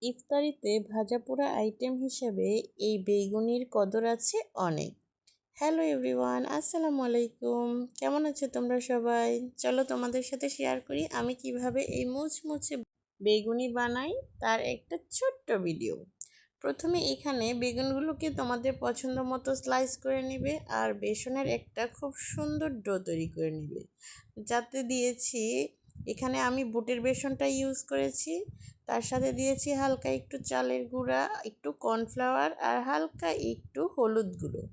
ইফতারিতে ভাজাপোড়া item হিসেবে এই বেগুনির কদর আছে অনেক। হ্যালো এভরিওয়ান, আসসালামু আলাইকুম। কেমন আছো তোমরা সবাই? চলো তোমাদের সাথে শেয়ার করি আমি কিভাবে এই মুচমুচে বেগুনি বানাই, তার একটা ছোট্ট ভিডিও। প্রথমে এখানে বেগুনগুলোকে তোমাদের পছন্দ মতো স্লাইস করে নিবে আর বেসনের একটা খুব সুন্দর ডো তৈরি করে নিবে। যাতে দিয়েছি এখানে আমি বুটের বেসনটা ইউজ করেছি, তার সাথে দিয়েছি হালকা একটু চালের গুঁড়া, একটু কর্নফ্লাওয়ার আর হালকা একটু হলুদ গুঁড়ো।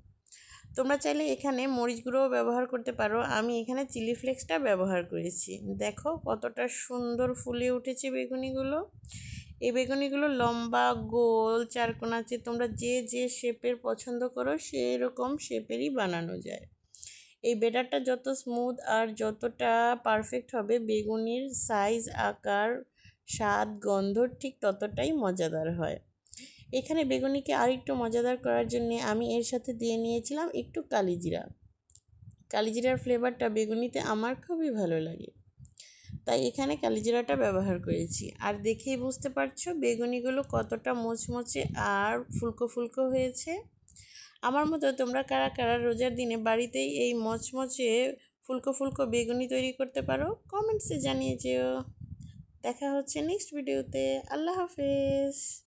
তোমরা চাইলে এখানে মরিচ গুঁড়োও ব্যবহার করতে পারো, আমি এখানে চিলি ফ্লেক্সটা ব্যবহার করেছি। দেখো কতটা সুন্দর ফুলে উঠেছে বেগুনিগুলো। এই বেগুনিগুলো লম্বা, গোল, চারকোনাচে, তোমরা যে যে শেপের পছন্দ করো সেই রকম শেপেরই বানানো যায়। এই ব্যাটারটা যত স্মুথ আর যতটা পারফেক্ট হবে, বেগুনির সাইজ, আকার, স্বাদ, গন্ধ ঠিক ততটাই মজাদার হয়। এখানে বেগুনিকে আরেকটু মজাদার করার জন্য আমি এর সাথে দিয়ে নিয়েছিলাম একটু কালিজিরা। কালিজিরার ফ্লেভারটা বেগুনিতে আমার খুবই ভালো লাগে, তাই এখানে কালিজিরাটা ব্যবহার করেছি। আর দেখেই বুঝতে পারছো বেগুনিগুলো কতটা মুচমুচে আর ফুলকো ফুলকো হয়েছে। আমার মতো তোমরা কারা কারা রোজার দিনে বাড়িতেই এই মচমচে ফুলকো ফুলকো বেগুনি তৈরি করতে পারো, কমেন্টসে জানিয়ে যেও। দেখা হচ্ছে নেক্সট ভিডিওতে। আল্লাহ হাফেজ।